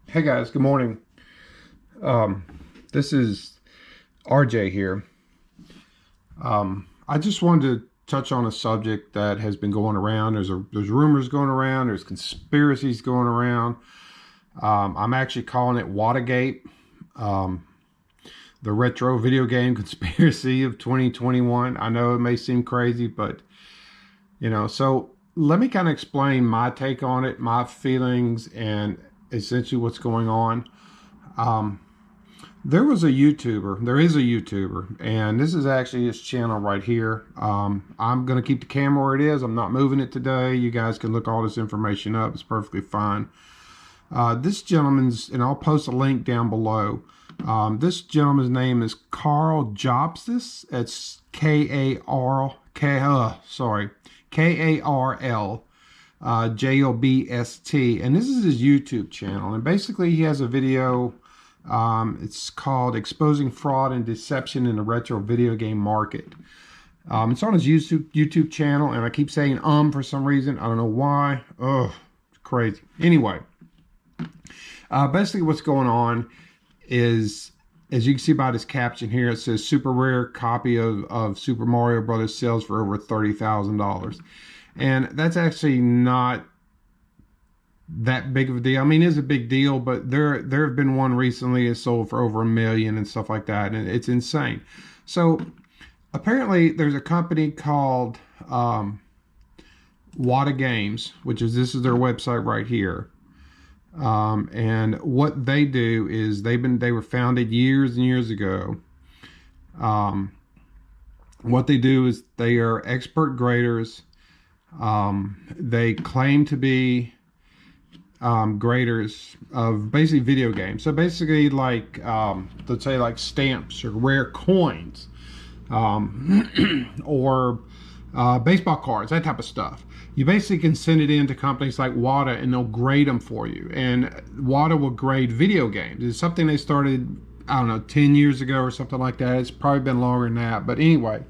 Hey guys, good morning. Um, this is RJ here. I just wanted to touch on a subject that has been going around. There's rumors going around. There's conspiracies going around. I'm actually calling it WATA-GATE, um, the retro video game conspiracy of 2021. I know it may seem crazy, but so let me kind of explain my take on it, my feelings, and essentially what's going on. Um, There is a YouTuber, and this is actually his channel right here. I'm going to keep the camera where it is. I'm not moving it today. You guys can look all this information up. It's perfectly fine. This gentleman's, and I'll post a link down below. This gentleman's name is Carl Jobstis. It's Karl Jobst, and this is his YouTube channel. And basically, he has a video. It's called Exposing Fraud and Deception in the Retro Video Game Market. It's on his YouTube channel, and I keep saying for some reason. I don't know why. Oh, it's crazy. Anyway, basically what's going on is, as you can see by this caption here, it says super rare copy of Super Mario Brothers sells for over $30,000. And that's actually not that big of a deal. I mean, it's a big deal, but there have been one recently that sold for over $1 million and stuff like that, and it's insane. So apparently, there's a company called WATA Games, this is their website right here. And what they do is they were founded years and years ago. What they do is they are expert graders. They claim to be graders of basically video games. So basically, like let's say like stamps or rare coins, or baseball cards, that type of stuff. You basically can send it in to companies like WATA, and they'll grade them for you. And WATA will grade video games. It's something they started, I don't know, 10 years ago or something like that. It's probably been longer than that. But anyway,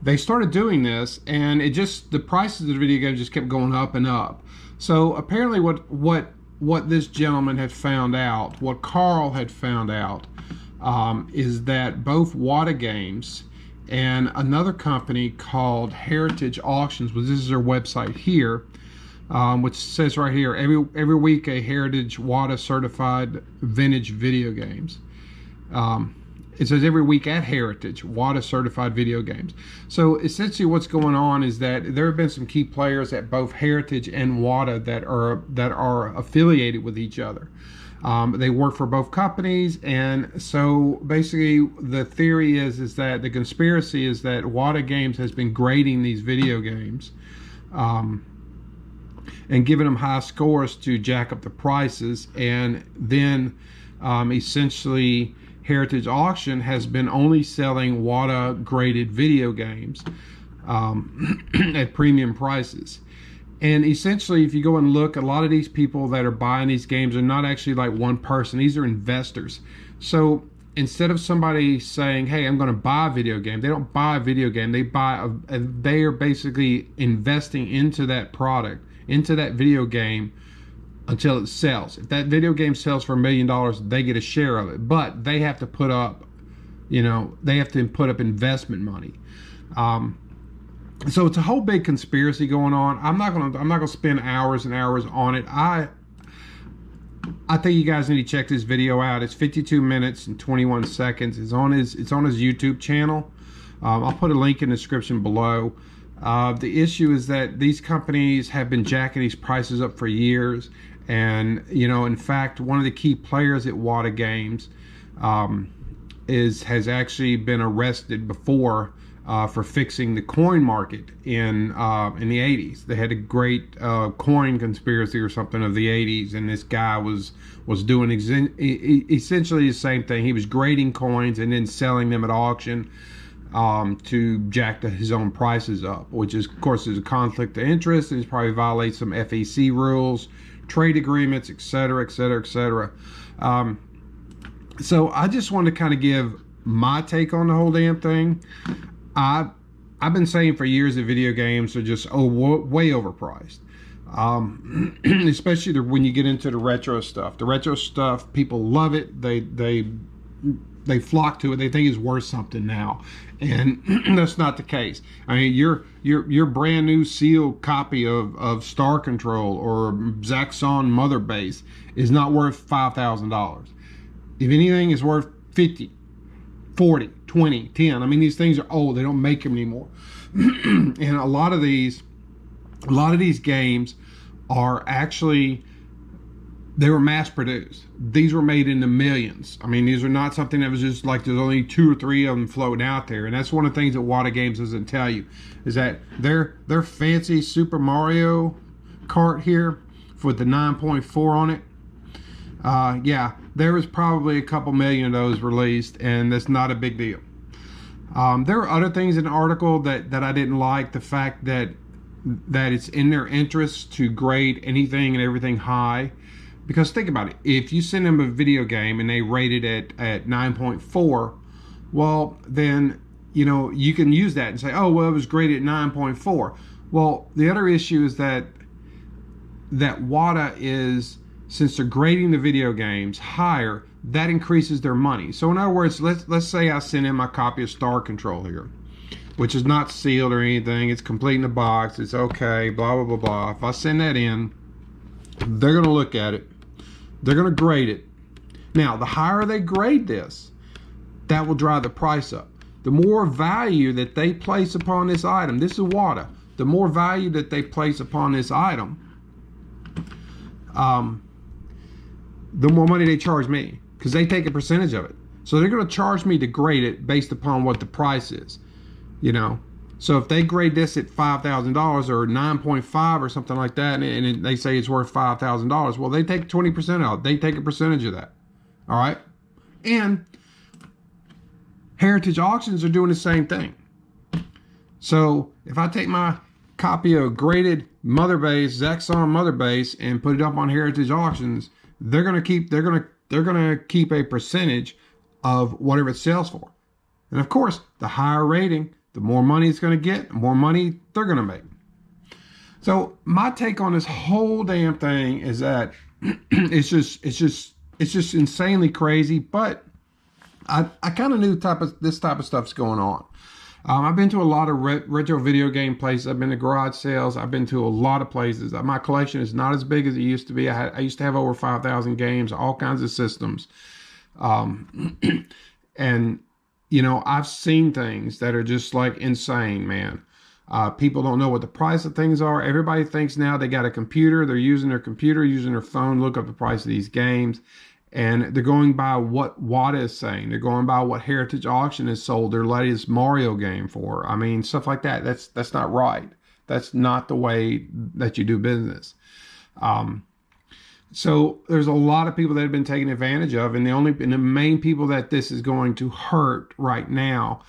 they started doing this, and the prices of the video games just kept going up and up. So apparently what this gentleman had found out, what Carl had found out, is that both WATA Games and another company called Heritage Auctions, this is their website here, which says right here, every week a Heritage WATA certified vintage video games. It says every week at Heritage, WATA certified video games. So essentially what's going on is that there have been some key players at both Heritage and WATA that are affiliated with each other. They work for both companies, and so basically the theory is that the conspiracy is that WATA Games has been grading these video games and giving them high scores to jack up the prices, and then essentially Heritage Auction has been only selling WATA graded video games at premium prices. And essentially, if you go and look, a lot of these people that are buying these games are not actually like one person. These are investors. So instead of somebody saying, hey, I'm going to buy a video game, they don't buy a video game. They are basically investing into that product, into that video game, until it sells. If that video game sells for $1 million, they get a share of it. But they have to put up, investment money. So it's a whole big conspiracy going on. I'm not gonna spend hours and hours on it. I think you guys need to check this video out. It's 52 minutes and 21 seconds. It's on his YouTube channel. I'll put a link in the description below. The issue is that these companies have been jacking these prices up for years. And, in fact, one of the key players at WATA Games has actually been arrested before for fixing the coin market in the 80s. They had a great coin conspiracy or something of the 80s, and this guy was doing essentially the same thing. He was grading coins and then selling them at auction to jack his own prices up, which is, of course, is a conflict of interest, and he probably violates some FEC rules, trade agreements, etc., etc., etc. So I just want to kind of give my take on the whole damn thing. I've been saying for years that video games are just way overpriced. Especially when you get into the retro stuff. The retro stuff, people love it. They flock to it. They think it's worth something now, and that's not the case. I mean, your brand new sealed copy of Star Control or Zaxxon Mother Base is not worth $5,000. If anything, it's worth 50, 40, 20, 10. I mean, these things are old. They don't make them anymore. And a lot of these games are actually, they were mass produced. These were made in the millions. I mean, these are not something that was just like there's only 2 or 3 of them floating out there. And that's one of the things that WATA Games doesn't tell you, is that their fancy Super Mario Kart here with the 9.4 on it, yeah, there was probably a couple million of those released, and that's not a big deal. There were other things in the article that I didn't like. The fact that it's in their interest to grade anything and everything high. Because think about it, if you send them a video game and they rate it at 9.4, well, then, you know, you can use that and say, oh, well, it was graded at 9.4. Well, the other issue is that WATA is, since they're grading the video games higher, that increases their money. So in other words, let's say I send in my copy of Star Control here, which is not sealed or anything. It's complete in the box. It's okay, blah, blah, blah, blah. If I send that in, they're going to look at it. They're going to grade it. Now, the higher they grade this, that will drive the price up. The more value that they place upon this item, this is WATA, the more value that they place upon this item, the more money they charge me, because they take a percentage of it. So they're going to charge me to grade it based upon what the price is, you know. So if they grade this at $5,000 or 9.5 or something like that, and they say it's worth $5,000, well, they take 20% out. They take a percentage of that. All right. And Heritage Auctions are doing the same thing. So if I take my copy of graded Mother Base, Zaxxon Mother Base, and put it up on Heritage Auctions, they're gonna keep a percentage of whatever it sells for. And of course, the higher rating, the more money it's going to get, the more money they're going to make. So my take on this whole damn thing is that it's just insanely crazy. But I kind of knew this type of stuff's going on. I've been to a lot of retro video game places. I've been to garage sales. I've been to a lot of places. My collection is not as big as it used to be. I used to have over 5,000 games, all kinds of systems, and you know, I've seen things that are just like insane, man. People don't know what the price of things are. Everybody thinks now they got a computer. They're using their computer, using their phone, look up the price of these games. And they're going by what WATA is saying. They're going by what Heritage Auction has sold their latest Mario game for. I mean, stuff like that. That's not right. That's not the way that you do business. So there's a lot of people that have been taken advantage of, and the main people that this is going to hurt right now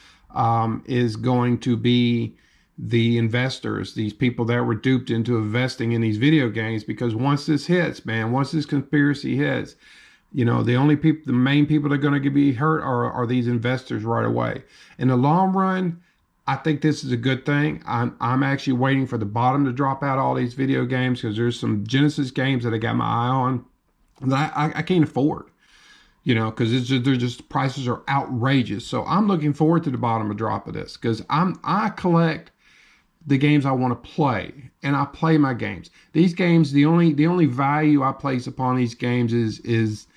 is going to be the investors, these people that were duped into investing in these video games. Because once this hits, man, once this conspiracy hits, you know, the main people that are going to be hurt are these investors right away. In the long run, I think this is a good thing. I'm actually waiting for the bottom to drop out all these video games, because there's some Genesis games that I got my eye on that I can't afford, you know, because they're just prices are outrageous. So I'm looking forward to the bottom of drop of this, because I collect the games I want to play, and I play my games. These games, the only value I place upon these games is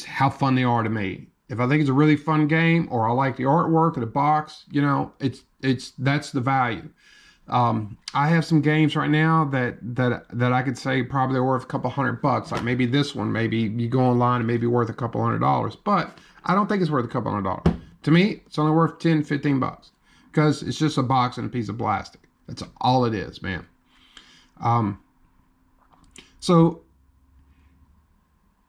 how fun they are to me. If I think it's a really fun game, or I like the artwork or the box, you know, that's the value. I have some games right now that I could say probably are worth a couple $100. Like maybe this one, maybe you go online and maybe worth a couple $100, but I don't think it's worth a couple $100. To me, it's only worth 10, 15 bucks, because it's just a box and a piece of plastic. That's all it is, man. So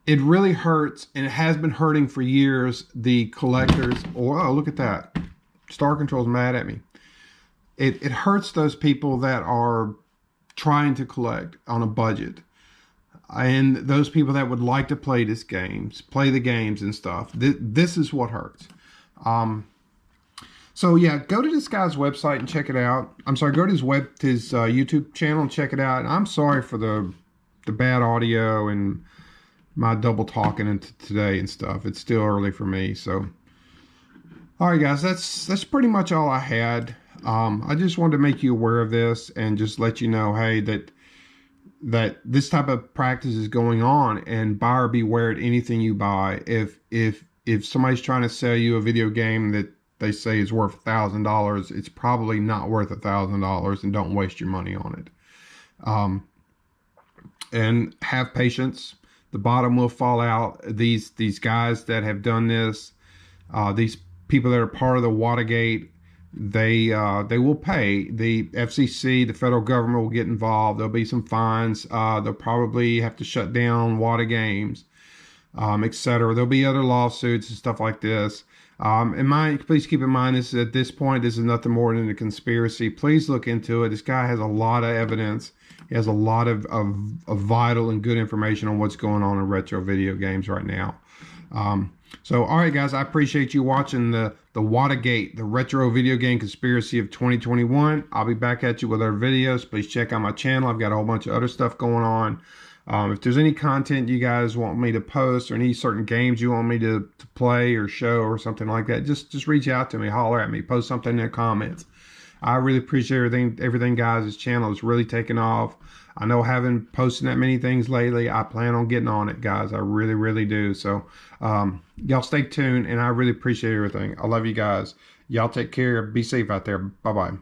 it really hurts, and it has been hurting for years, the collectors. Oh, look at that. Star Control's mad at me. It hurts those people that are trying to collect on a budget, and those people that would like to play the games and stuff. This is what hurts. So yeah, go to this guy's website and check it out. I'm sorry, go to his YouTube channel and check it out. And I'm sorry for the bad audio and my double talking into today and stuff. It's still early for me. So all right, guys, that's pretty much all I had. I just wanted to make you aware of this and just let you know, hey, that this type of practice is going on, and buyer beware at anything you buy. If somebody's trying to sell you a video game that they say is worth $1,000, it's probably not worth $1,000, and don't waste your money on it. And have patience. The bottom will fall out. These guys that have done this, these people that are part of the WATA-GATE, they will pay. The FCC, the federal government, will get involved. There'll be some fines. They'll probably have to shut down WATA games, etc. There'll be other lawsuits and stuff like this. Please keep in mind, this is, at this point, this is nothing more than a conspiracy. Please look into it. This guy has a lot of evidence. He has a lot of vital and good information on what's going on in retro video games right now. So, all right, guys, I appreciate you watching the WATA-GATE, the retro video game conspiracy of 2021. I'll be back at you with other videos. Please check out my channel. I've got a whole bunch of other stuff going on. If there's any content you guys want me to post, or any certain games you want me to play or show or something like that, just reach out to me, holler at me, post something in the comments. I really appreciate everything, guys. This channel is really taking off. I know I haven't posted that many things lately. I plan on getting on it, guys. I really, really do. So y'all stay tuned, and I really appreciate everything. I love you guys. Y'all take care. Be safe out there. Bye-bye.